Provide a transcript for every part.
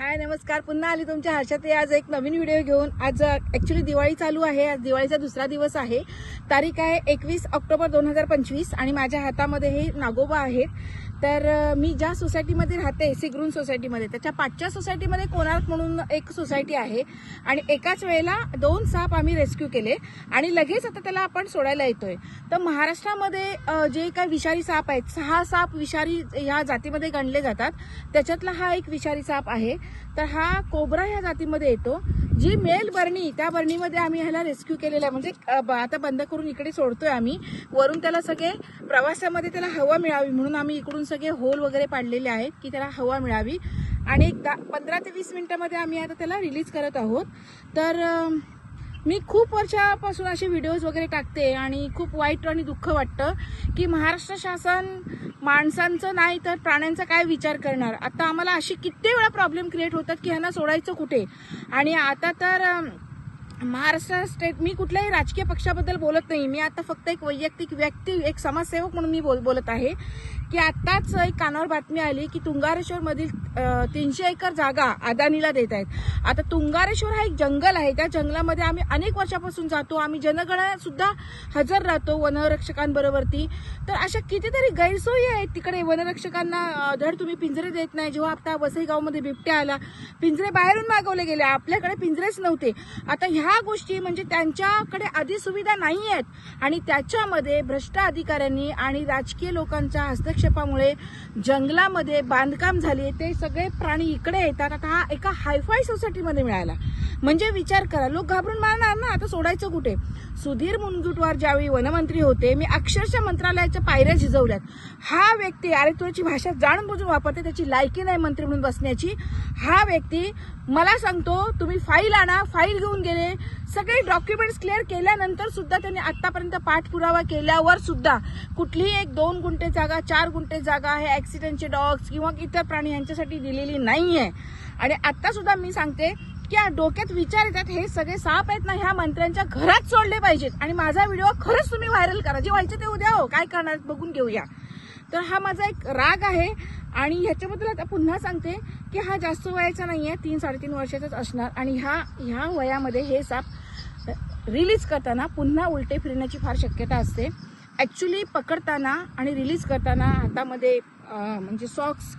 हाय नमस्कार, पुन्हा आली तुमच्या हर्षात. आज एक नवीन व्हिडिओ घेऊन. आज ऍक्च्युली दिवाळी चालू आहे. आज दिवाळीचा दुसरा दिवस आहे. तारीख आहे 21 ऑक्टोबर 2025 आणि माझ्या हातामध्ये हे नागोबा आहेत. तर मी ज्या सोसायटीमध्ये राहते, सिग्रून सोसायटीमध्ये, त्याच्या पाठच्या सोसायटीमध्ये कोणार्क म्हणून एक सोसायटी आहे आणि एकाच वेळेला 2 साप आम्ही रेस्क्यू केले आणि लगेच आता त्याला आपण सोडायला येतोय. तर महाराष्ट्रामध्ये जे काही विषारी साप आहेत, 6 साप विषारी ह्या जातीमध्ये गणले जातात. त्याच्यातला हा एक विषारी साप आहे. तर हा कोब्रा ह्या जातीमध्ये येतो. जी मेल बर्णी, त्या बर्णीमध्ये आम्ही ह्याला रेस्क्यू केलेला आहे. म्हणजे आता बंद करून इकडे सोडतोय आम्ही. वरून त्याला सगळे प्रवासामध्ये त्याला हवा मिळावी म्हणून आम्ही इकडून सगळे होल वगैरे पाडलेले आहेत की त्याला हवा मिळावी. आणि 15 ते 20 मिनिटांमध्ये आम्ही आता त्याला रिलीज करत आहोत. तर मी खूप वर्षापासून असे व्हिडिओज वगैरे टाकते आणि खूप वाईट आणि दुःख वाटतं की महाराष्ट्र शासन माणसांचं नाही तर प्राण्यांचा काय विचार करणार. आता आम्हाला अशी किती वेळा प्रॉब्लेम क्रिएट होतात की ह्यांना सोडायचं कुठे. आणि आता तर महाराष्ट्र स्टेट, मी कुठल्याही राजकीय पक्षाबद्दल बोलत नाही. मी आता फक्त एक वैयक्तिक व्यक्ती, एक समाजसेवक म्हणून मी बोलत आहे की आताच एक कानावर बातमी आली की तुंगारेश्वर मधील 300 एकर जागा अदानीला देत आहेत. आता तुंगारेश्वर हा एक जंगल आहे. त्या जंगलामध्ये आम्ही अनेक वर्षापासून जातो. आम्ही जनगणना सुद्धा हजर राहतो वनरक्षकांबरोबरती. तर अशा कितीतरी गैरसोयी आहेत तिकडे. वनरक्षकांना धड तुम्ही पिंजरे देत नाही. जेव्हा आता वसईगावमध्ये बिबट्या आला, पिंजरे बाहेरून मागवले गेले, आपल्याकडे पिंजरेच नव्हते. आता ह्या गोष्टी म्हणजे त्यांच्याकडे आधी सुविधा नाही आहेत आणि त्याच्यामध्ये भ्रष्ट अधिकाऱ्यांनी आणि राजकीय लोकांच्या हस्तक्षेपामुळे जंगलामध्ये बांधकाम झाले. ते सगळे प्राणी इकडे येतात. आता हा एका हायफाय सोसायटीमध्ये मिळाला म्हणजे विचार करा, लोक घाबरून मारणार ना. आता सोडायचं कुठे. सुधीर मुनगंटीवार ज्यावेळी वनमंत्री होते, मी अक्षरशः मंत्रालयाच्या पायऱ्या झिजवल्यात. हा व्यक्ती, अरे तुझी भाषा जाणून बुजून वापरते, त्याची लायकी नाही मंत्री म्हणून बसण्याची. हा व्यक्ती मला सांगतो तुम्ही फाईल आणा, फाईल घेऊन गेले. सगळे डॉक्युमेंट्स क्लिअर केल्यानंतर सुद्धा त्यांनी आतापर्यंत पाठपुरावा केल्यावर सुद्धा कुठलीही एक 2 गुंठे जागा, 4 गुंठे जागा हे ऍक्सिडेंटचे डॉग्स किंवा इतर प्राणी यांच्यासाठी दिलेली नाहीये. आणि आता सुद्धा मी सांगते की डोक्यात विचार येतात, हे सगळे साप आहेत ना, ह्या मंत्र्यांच्या घरात सोडले पाहिजेत. आणि माझा व्हिडिओ खरंच तुम्ही व्हायरल करा. जे व्हायचं ते उद्या हो, काय करणार बघून घेऊया. तर हा माझा एक राग आहे. आणि ह्याच्याबद्दल आता पुन्हा सांगते की हा जास्त वयाचा नाहीये, 3-3.5 वर्षाचाच असणार. आणि ह्या वयामध्ये हे साप रिलीज करताना पुन्हा उलटे फिरण्याची फार शक्यता असते. ऍक्च्युली पकडताना आणि रिलीज करताना हातामध्ये म्हणजे सॉक्स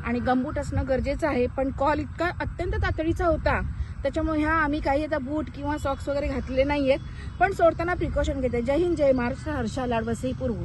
आणि गमबूट असणं गरजेचं आहे. पण कॉल इतका अत्यंत तातडीचा होता त्याच्यामुळे आम्ही काही आता बूट किंवा सॉक्स वगैरे घातलेले नाहीयेत. पण सोडताना प्रिकॉशन घेते. जय हिंद, जय महाराष्ट्र. हर्षा लाड, वसई पूर्व.